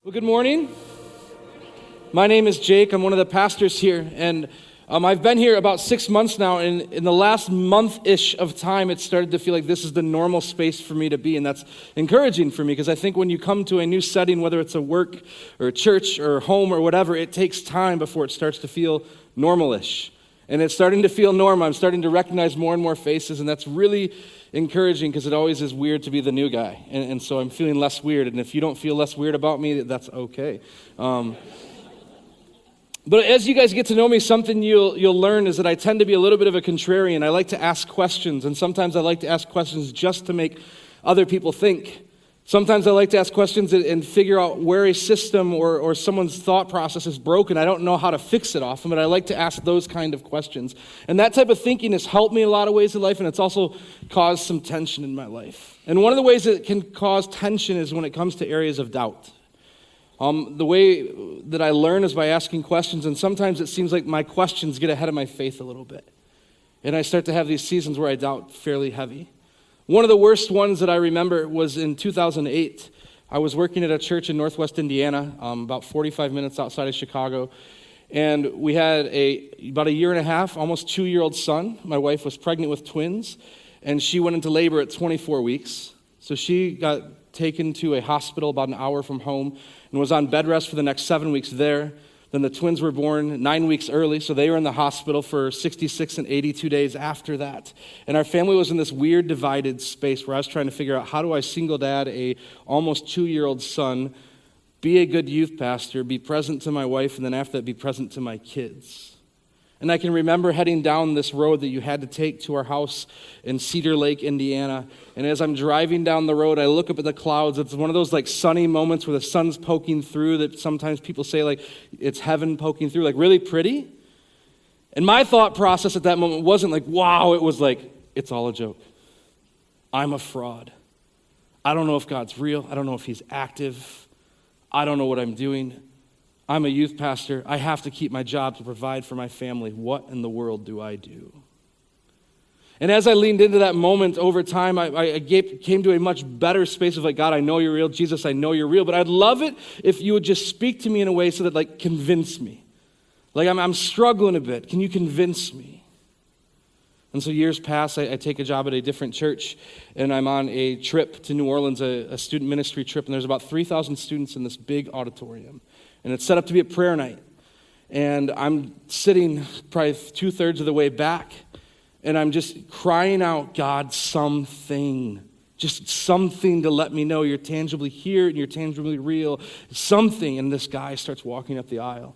Well, good morning. My name is Jake. I'm one of the pastors here, and I've been here about 6 months now, and in the last month-ish of time, it started to feel like this is the normal space for me to be, and that's encouraging for me, because I think when you come to a new setting, whether it's a work or a church or home or whatever, it takes time before it starts to feel normal-ish. And it's starting to feel normal. I'm starting to recognize more and more faces, and that's really encouraging because it always is weird to be the new guy. And so I'm feeling less weird, and if you don't feel less weird about me, that's okay. But as you guys get to know me, something you'll learn is that I tend to be a little bit of a contrarian. I like to ask questions, and sometimes I like to ask questions just to make other people think. Sometimes I like to ask questions and figure out where a system or someone's thought process is broken. I don't know how to fix it often, but I like to ask those kind of questions. And that type of thinking has helped me in a lot of ways in life, and it's also caused some tension in my life. And one of the ways that it can cause tension is when it comes to areas of doubt. The way that I learn is by asking questions, and sometimes it seems like my questions get ahead of my faith a little bit. And I start to have these seasons where I doubt fairly heavy. One of the worst ones that I remember was in 2008. I was working at a church in northwest Indiana, about 45 minutes outside of Chicago, and we had about a year and a half, almost 2-year-old son. My wife was pregnant with twins, and she went into labor at 24 weeks. So she got taken to a hospital about an hour from home and was on bed rest for the next 7 weeks there. Then the twins were born 9 weeks early, so they were in the hospital for 66 and 82 days after that. And our family was in this weird divided space where I was trying to figure out, how do I single dad a almost 2-year-old son, be a good youth pastor, be present to my wife, and then after that be present to my kids? And I can remember heading down this road that you had to take to our house in Cedar Lake, Indiana. And as I'm driving down the road, I look up at the clouds. It's one of those like sunny moments where the sun's poking through that sometimes people say like it's heaven poking through, like really pretty. And my thought process at that moment wasn't like, wow, it was like, it's all a joke. I'm a fraud. I don't know if God's real. I don't know if he's active. I don't know what I'm doing. I'm a youth pastor. I have to keep my job to provide for my family. What in the world do I do? And as I leaned into that moment over time, I came to a much better space of like, God, I know you're real. Jesus, I know you're real. But I'd love it if you would just speak to me in a way so that like convince me. Like I'm struggling a bit. Can you convince me? And so years pass, I take a job at a different church, and I'm on a trip to New Orleans, a student ministry trip, and there's about 3,000 students in this big auditorium. And it's set up to be a prayer night. And I'm sitting probably 2/3 of the way back, and I'm just crying out, God, something. Just something to let me know you're tangibly here and you're tangibly real. Something. And this guy starts walking up the aisle.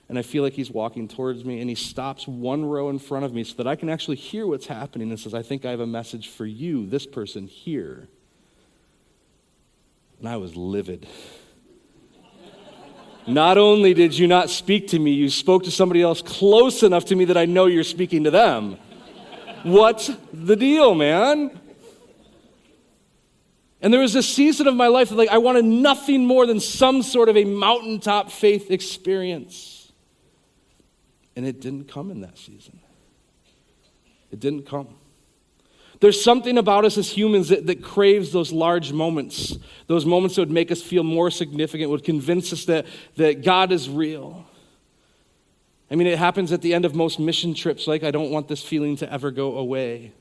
And I feel like he's walking towards me, and he stops one row in front of me so that I can actually hear what's happening and says, I think I have a message for you, this person here. And I was livid. Not only did you not speak to me, you spoke to somebody else close enough to me that I know you're speaking to them. What's the deal, man? And there was this season of my life that like I wanted nothing more than some sort of a mountaintop faith experience. And it didn't come in that season. It didn't come. There's something about us as humans that craves those large moments, those moments that would make us feel more significant, would convince us that God is real. I mean, it happens at the end of most mission trips, like I don't want this feeling to ever go away.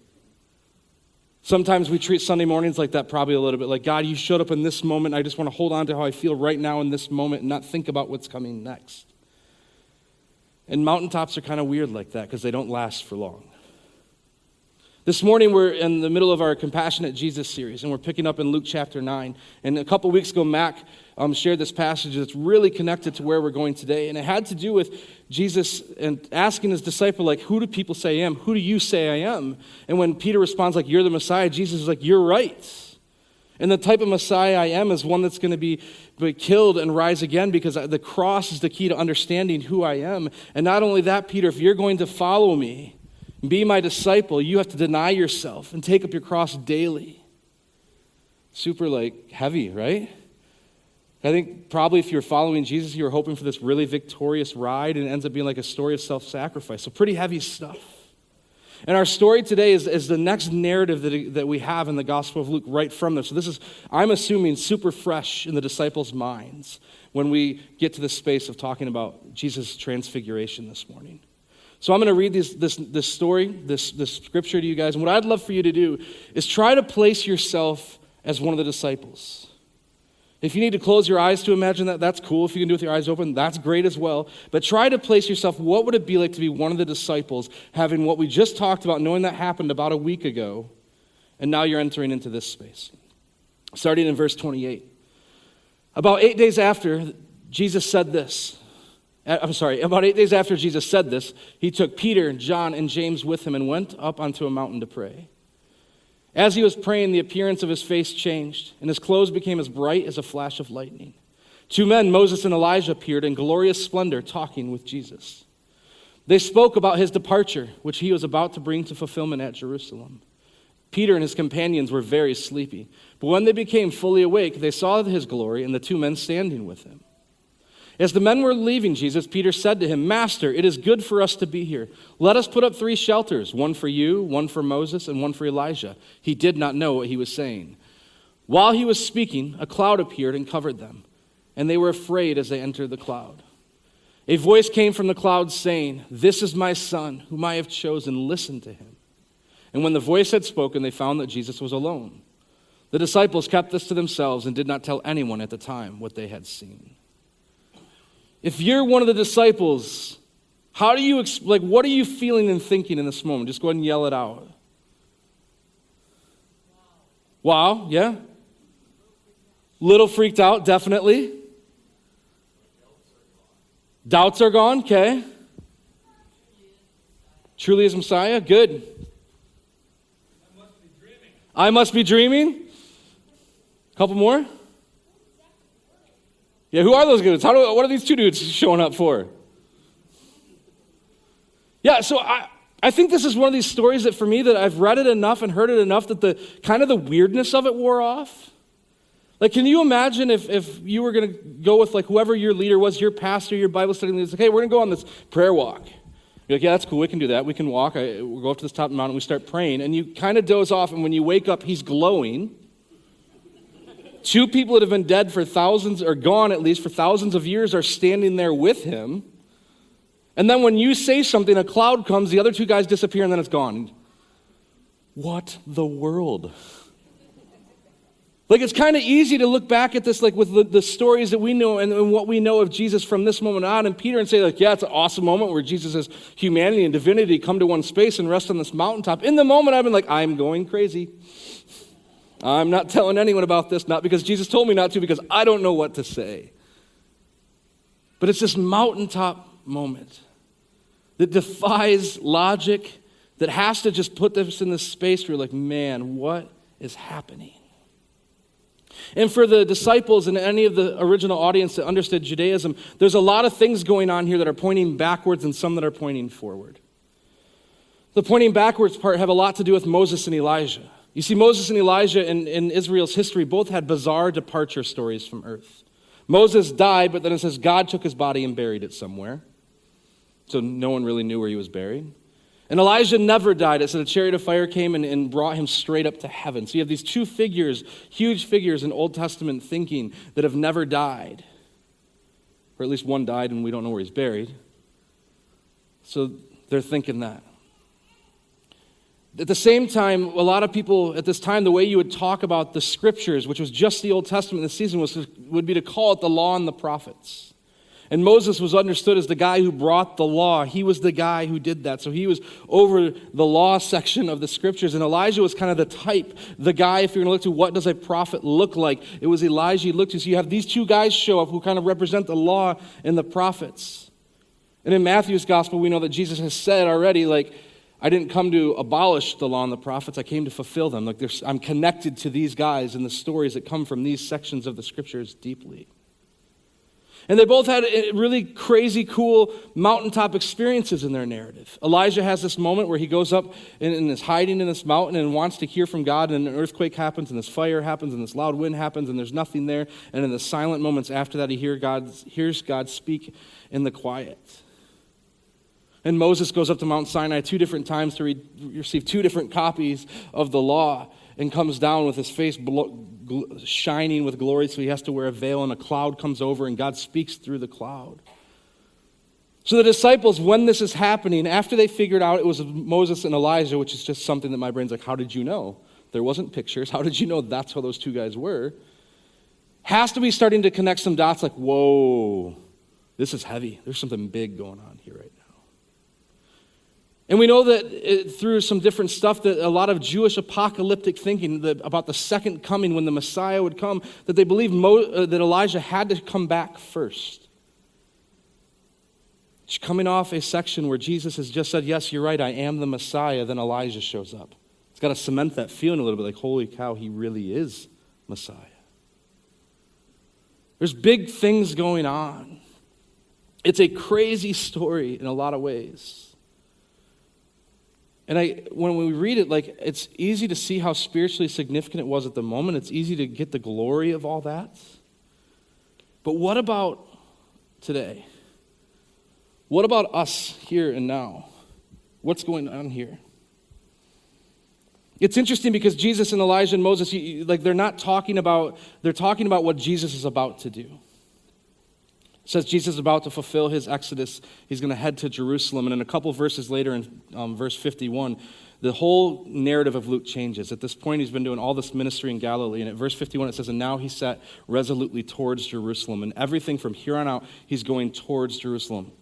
Sometimes we treat Sunday mornings like that probably a little bit, like God, you showed up in this moment, I just want to hold on to how I feel right now in this moment and not think about what's coming next. And mountaintops are kind of weird like that because they don't last for long. This morning, we're in the middle of our Compassionate Jesus series, and we're picking up in Luke chapter 9. And a couple weeks ago, Mac shared this passage that's really connected to where we're going today. And it had to do with Jesus and asking his disciple, like, who do people say I am? Who do you say I am? And when Peter responds, like, you're the Messiah, Jesus is like, you're right. And the type of Messiah I am is one that's going to be killed and rise again, because the cross is the key to understanding who I am. And not only that, Peter, if you're going to follow me, be my disciple, you have to deny yourself and take up your cross daily. Super like heavy, right? I think probably if you're following Jesus, you were hoping for this really victorious ride, and it ends up being like a story of self-sacrifice. So pretty heavy stuff. And our story today is the next narrative that we have in the Gospel of Luke right from this. So this is, I'm assuming, super fresh in the disciples' minds when we get to this space of talking about Jesus' transfiguration this morning. So I'm going to read this story, this scripture to you guys. And what I'd love for you to do is try to place yourself as one of the disciples. If you need to close your eyes to imagine that, that's cool. If you can do it with your eyes open, that's great as well. But try to place yourself, what would it be like to be one of the disciples, having what we just talked about, knowing that happened about a week ago, and now you're entering into this space. Starting in verse 28. About 8 days after Jesus said this, he took Peter, John, and James with him and went up onto a mountain to pray. As he was praying, the appearance of his face changed, and his clothes became as bright as a flash of lightning. Two men, Moses and Elijah, appeared in glorious splendor, talking with Jesus. They spoke about his departure, which he was about to bring to fulfillment at Jerusalem. Peter and his companions were very sleepy, but when they became fully awake, they saw his glory and the two men standing with him. As the men were leaving Jesus, Peter said to him, "Master, it is good for us to be here. Let us put up 3 shelters, one for you, one for Moses, and one for Elijah." He did not know what he was saying. While he was speaking, a cloud appeared and covered them, and they were afraid as they entered the cloud. A voice came from the cloud saying, "This is my son, whom I have chosen. Listen to him." And when the voice had spoken, they found that Jesus was alone. The disciples kept this to themselves and did not tell anyone at the time what they had seen. If you're one of the disciples, what are you feeling and thinking in this moment? Just go ahead and yell it out. Wow, yeah? Little freaked out, definitely. Doubts are gone, okay. Truly is Messiah, good. I must be dreaming. Couple more? Yeah, who are those dudes? What are these 2 dudes showing up for? Yeah, so I think this is one of these stories that for me that I've read it enough and heard it enough that the kind of the weirdness of it wore off. Like, can you imagine if you were going to go with like whoever your leader was, your pastor, your Bible study leader, like, hey, we're going to go on this prayer walk. You're like, yeah, that's cool, we can do that. We can walk. We'll go up to this top of the mountain, we start praying, and you kind of doze off, and when you wake up, he's glowing. 2 people that have been dead for thousands, or gone at least for thousands of years, are standing there with him. And then when you say something, a cloud comes, the other 2 guys disappear, and then it's gone. What the world? Like, it's kind of easy to look back at this, like with the stories that we know and what we know of Jesus from this moment on, and Peter and say, like, yeah, it's an awesome moment where Jesus' humanity and divinity come to one space and rest on this mountaintop. In the moment, I've been like, I'm going crazy. I'm not telling anyone about this, not because Jesus told me not to, because I don't know what to say. But it's this mountaintop moment that defies logic, that has to just put this in this space where you're like, man, what is happening? And for the disciples and any of the original audience that understood Judaism, there's a lot of things going on here that are pointing backwards and some that are pointing forward. The pointing backwards part have a lot to do with Moses and Elijah. You see, Moses and Elijah in Israel's history both had bizarre departure stories from earth. Moses died, but then it says God took his body and buried it somewhere. So no one really knew where he was buried. And Elijah never died. It said a chariot of fire came and brought him straight up to heaven. So you have these 2 figures, huge figures in Old Testament thinking that have never died. Or at least one died and we don't know where he's buried. So they're thinking that. At the same time, a lot of people at this time, the way you would talk about the scriptures, which was just the Old Testament this season, would be to call it the law and the prophets. And Moses was understood as the guy who brought the law. He was the guy who did that. So he was over the law section of the scriptures. And Elijah was kind of the type, the guy, if you're going to look to what does a prophet look like, it was Elijah you looked to. So you have these 2 guys show up who kind of represent the law and the prophets. And in Matthew's gospel, we know that Jesus has said already, like, I didn't come to abolish the law and the prophets. I came to fulfill them. Like, I'm connected to these guys and the stories that come from these sections of the scriptures deeply. And they both had really crazy, cool mountaintop experiences in their narrative. Elijah has this moment where he goes up and is hiding in this mountain and wants to hear from God, and an earthquake happens, and this fire happens, and this loud wind happens, and there's nothing there. And in the silent moments after that, he hears God speak in the quiet. And Moses goes up to Mount Sinai 2 different times to receive 2 different copies of the law and comes down with his face shining with glory, so he has to wear a veil, and a cloud comes over and God speaks through the cloud. So the disciples, when this is happening, after they figured out it was Moses and Elijah, which is just something that my brain's like, how did you know? There wasn't pictures. How did you know that's how those 2 guys were? Has to be starting to connect some dots like, whoa, this is heavy. There's something big going on here right now. And we know that through some different stuff that a lot of Jewish apocalyptic thinking about the second coming when the Messiah would come, that they believed that Elijah had to come back first. It's coming off a section where Jesus has just said, yes, you're right, I am the Messiah, then Elijah shows up. It's got to cement that feeling a little bit like, holy cow, he really is Messiah. There's big things going on. It's a crazy story in a lot of ways. And when we read it, like, it's easy to see how spiritually significant it was at the moment. It's easy to get the glory of all that. But what about today? What about us here and now? What's going on here? It's interesting because Jesus and Elijah and Moses, they're talking about what Jesus is about to do. It says Jesus is about to fulfill his exodus. He's going to head to Jerusalem. And in a couple verses later, in verse 51, the whole narrative of Luke changes. At this point, he's been doing all this ministry in Galilee. And at verse 51, it says, and now he set resolutely towards Jerusalem. And everything from here on out, he's going towards Jerusalem.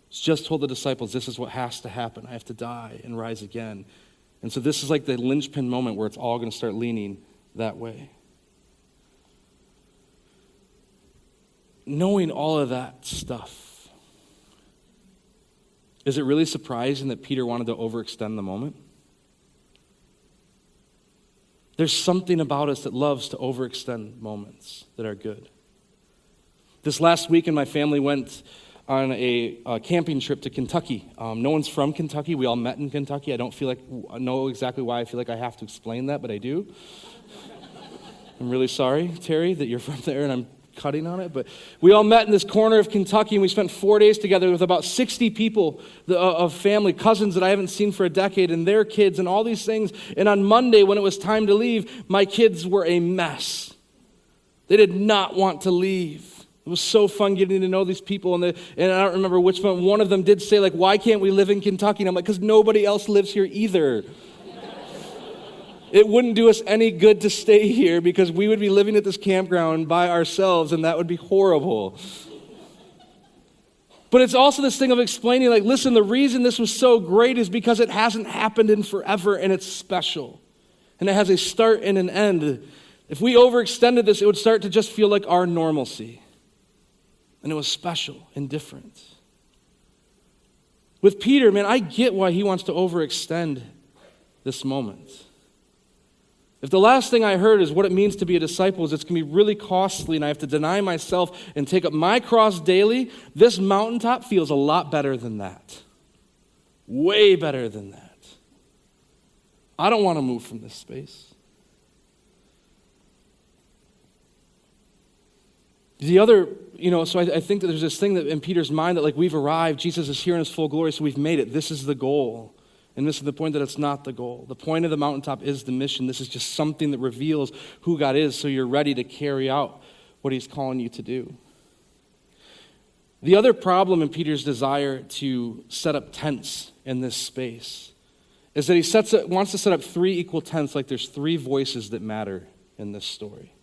He's just told the disciples, this is what has to happen. I have to die and rise again. And so this is like the linchpin moment where it's all going to start leaning that way. Knowing all of that stuff, is it really surprising that Peter wanted to overextend the moment? There's something about us that loves to overextend moments that are good. This last weekend, my family went on a camping trip to Kentucky. No one's from Kentucky. We all met in Kentucky. I don't know exactly why I feel like I have to explain that, but I do. I'm really sorry, Terry, that you're from there and I'm cutting on it, but we all met in this corner of Kentucky, and we spent 4 days together with about 60 people of family, cousins that I haven't seen for a decade, and their kids, and all these things. And on Monday, when it was time to leave, my kids were a mess. They did not want to leave. It was so fun getting to know these people, and I don't remember which one of them did say, like, why can't we live in Kentucky? And I'm like, because nobody else lives here either. It wouldn't do us any good to stay here because we would be living at this campground by ourselves, and that would be horrible. But it's also this thing of explaining, like, listen, the reason this was so great is because it hasn't happened in forever, and it's special. And it has a start and an end. If we overextended this, it would start to just feel like our normalcy. And it was special and different. With Peter, man, I get why he wants to overextend this moment. If the last thing I heard is what it means to be a disciple is it's going to be really costly and I have to deny myself and take up my cross daily, this mountaintop feels a lot better than that. Way better than that. I don't want to move from this space. The other, so I think that there's this thing that in Peter's mind that like we've arrived, Jesus is here in his full glory, so we've made it. This is the goal. And this is the point that it's not the goal. The point of the mountaintop is the mission. This is just something that reveals who God is so you're ready to carry out what he's calling you to do. The other problem in Peter's desire to set up tents in this space is that he wants to set up 3 equal tents like there's 3 voices that matter in this story.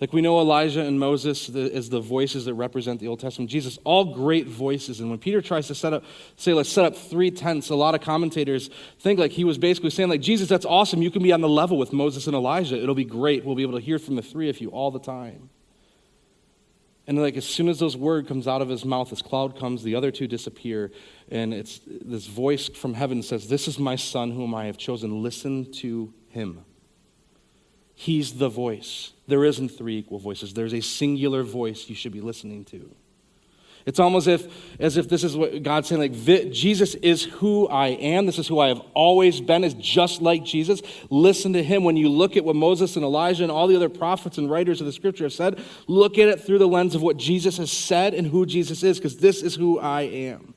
Like we know Elijah and Moses as the voices that represent the Old Testament. Jesus, all great voices. And when Peter tries to let's set up 3 tents, a lot of commentators think like he was basically saying like, Jesus, that's awesome. You can be on the level with Moses and Elijah. It'll be great. We'll be able to hear from the 3 of you all the time. And like as soon as those words comes out of his mouth, this cloud comes, the other 2 disappear. And it's this voice from heaven says, this is my son whom I have chosen. Listen to him. He's the voice. There isn't 3 equal voices. There's a singular voice you should be listening to. It's almost as if this is what God's saying, like, Jesus is who I am. This is who I have always been, is just like Jesus. Listen to him. When you look at what Moses and Elijah and all the other prophets and writers of the scripture have said, look at it through the lens of what Jesus has said and who Jesus is, because this is who I am.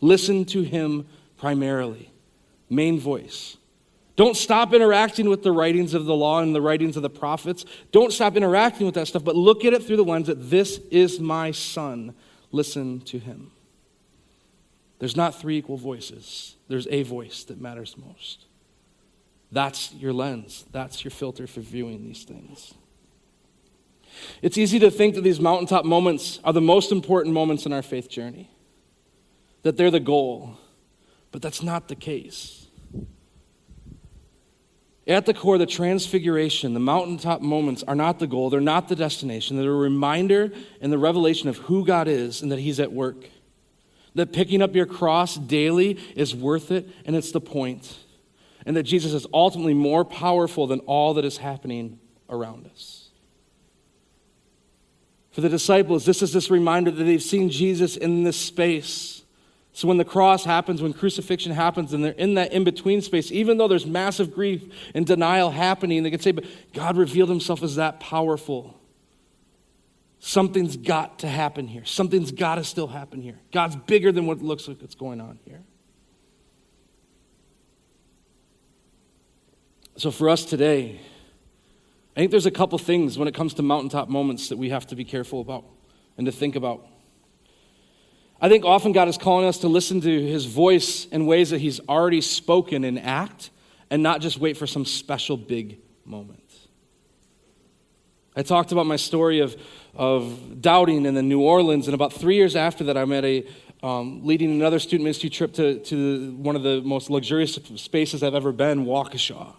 Listen to him primarily. Main voice. Don't stop interacting with the writings of the law and the writings of the prophets. Don't stop interacting with that stuff, but look at it through the lens that this is my son. Listen to him. There's not three equal voices. There's a voice that matters most. That's your lens. That's your filter for viewing these things. It's easy to think that these mountaintop moments are the most important moments in our faith journey, that they're the goal, but that's not the case. At the core, the transfiguration, the mountaintop moments are not the goal, they're not the destination, they're a reminder and the revelation of who God is and that he's at work. That picking up your cross daily is worth it, and it's the point. And that Jesus is ultimately more powerful than all that is happening around us. For the disciples, this is this reminder that they've seen Jesus in this space. So when the cross happens, when crucifixion happens, and they're in that in-between space, even though there's massive grief and denial happening, they can say, but God revealed himself as that powerful. Something's got to happen here. Something's got to still happen here. God's bigger than what it looks like it's going on here. So for us today, I think there's a couple things when it comes to mountaintop moments that we have to be careful about and to think about. I think often God is calling us to listen to his voice in ways that he's already spoken and act, and not just wait for some special big moment. I talked about my story of doubting in the New Orleans, and about 3 years after that, I'm at leading another student ministry trip to one of the most luxurious spaces I've ever been, Waukesha.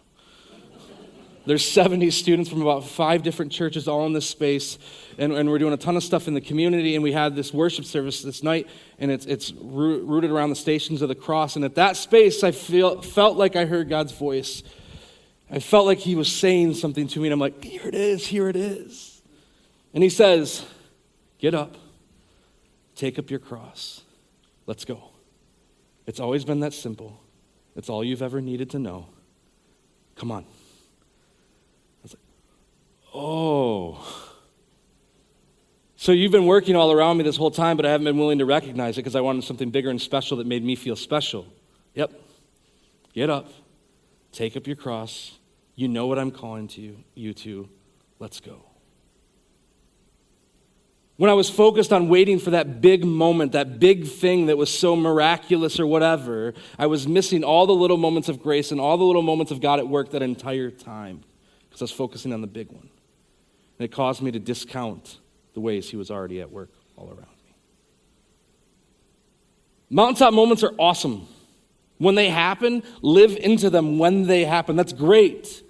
There's 70 students from about 5 different churches all in this space, and we're doing a ton of stuff in the community, and we had this worship service this night, and it's rooted around the Stations of the Cross, and at that space, I felt like I heard God's voice. I felt like he was saying something to me, and I'm like, here it is. And he says, get up, take up your cross, let's go. It's always been that simple. It's all you've ever needed to know. Come on. Oh, so you've been working all around me this whole time, but I haven't been willing to recognize it because I wanted something bigger and special that made me feel special. Yep. Get up. Take up your cross. You know what I'm calling to you to. Let's go. When I was focused on waiting for that big moment, that big thing that was so miraculous or whatever, I was missing all the little moments of grace and all the little moments of God at work that entire time because I was focusing on the big one. And it caused me to discount the ways he was already at work all around me. Mountaintop moments are awesome. When they happen, live into them when they happen. That's great.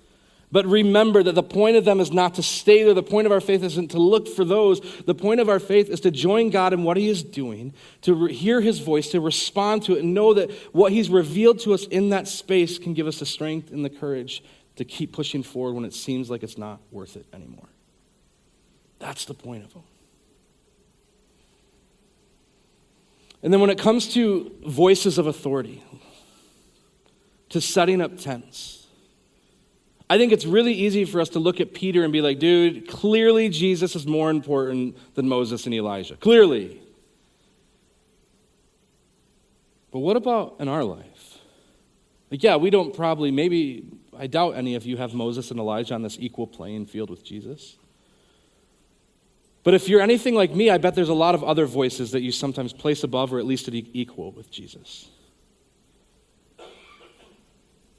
But remember that the point of them is not to stay there. The point of our faith isn't to look for those. The point of our faith is to join God in what he is doing, to hear his voice, to respond to it, and know that what he's revealed to us in that space can give us the strength and the courage to keep pushing forward when it seems like it's not worth it anymore. That's the point of them. And then when it comes to voices of authority, to setting up tents, I think it's really easy for us to look at Peter and be like, dude, clearly Jesus is more important than Moses and Elijah. Clearly. But what about in our life? Like, yeah, we don't probably, maybe, I doubt any of you have Moses and Elijah on this equal playing field with Jesus. But if you're anything like me, I bet there's a lot of other voices that you sometimes place above or at least at equal with Jesus.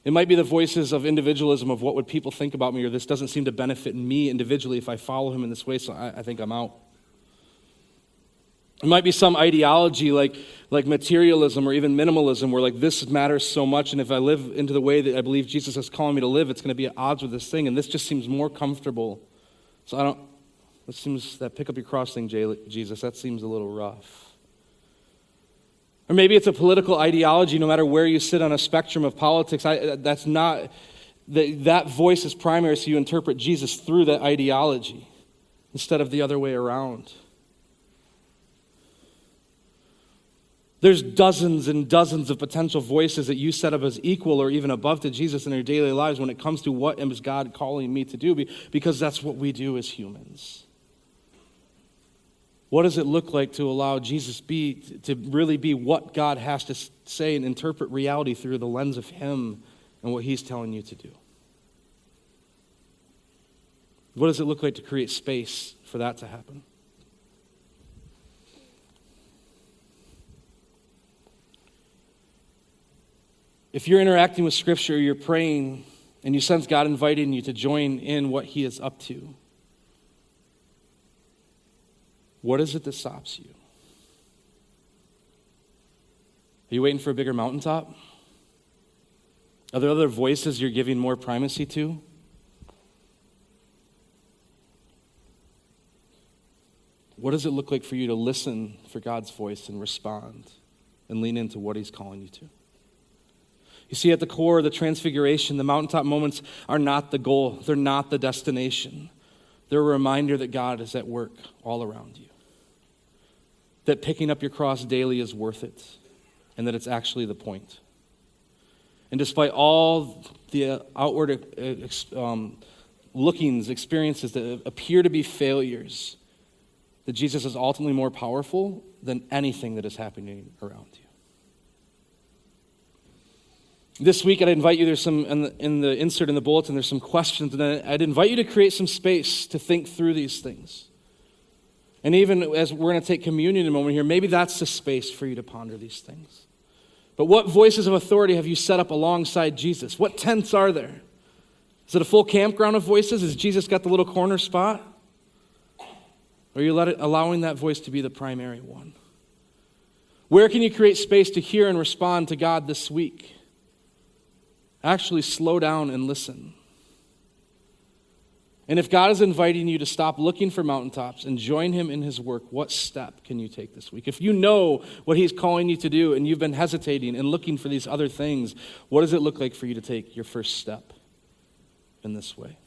It might be the voices of individualism, of what would people think about me, or this doesn't seem to benefit me individually if I follow him in this way, so I think I'm out. It might be some ideology like materialism or even minimalism where like this matters so much, and if I live into the way that I believe Jesus is calling me to live, it's going to be at odds with this thing, and this just seems more comfortable. So that pick up your cross thing, Jesus, that seems a little rough. Or maybe it's a political ideology, no matter where you sit on a spectrum of politics. That's not, that voice is primary, so you interpret Jesus through that ideology instead of the other way around. There's dozens and dozens of potential voices that you set up as equal or even above to Jesus in your daily lives when it comes to what is God calling me to do, because that's what we do as humans. What does it look like to allow Jesus to really be what God has to say and interpret reality through the lens of him and what he's telling you to do? What does it look like to create space for that to happen? If you're interacting with Scripture, you're praying, and you sense God inviting you to join in what he is up to, what is it that stops you? Are you waiting for a bigger mountaintop? Are there other voices you're giving more primacy to? What does it look like for you to listen for God's voice and respond and lean into what he's calling you to? You see, at the core of the transfiguration, the mountaintop moments are not the goal. They're not the destination. They're a reminder that God is at work all around you. That picking up your cross daily is worth it, and that it's actually the point. And despite all the outward lookings, experiences that appear to be failures, that Jesus is ultimately more powerful than anything that is happening around you. This week, I'd invite you, there's some, in the insert in the bulletin, there's some questions, and I'd invite you to create some space to think through these things. And even as we're going to take communion in a moment here, maybe that's the space for you to ponder these things. But what voices of authority have you set up alongside Jesus? What tents are there? Is it a full campground of voices? Has Jesus got the little corner spot? Or are you allowing that voice to be the primary one? Where can you create space to hear and respond to God this week? Actually slow down and listen. And if God is inviting you to stop looking for mountaintops and join him in his work, what step can you take this week? If you know what he's calling you to do and you've been hesitating and looking for these other things, what does it look like for you to take your first step in this way?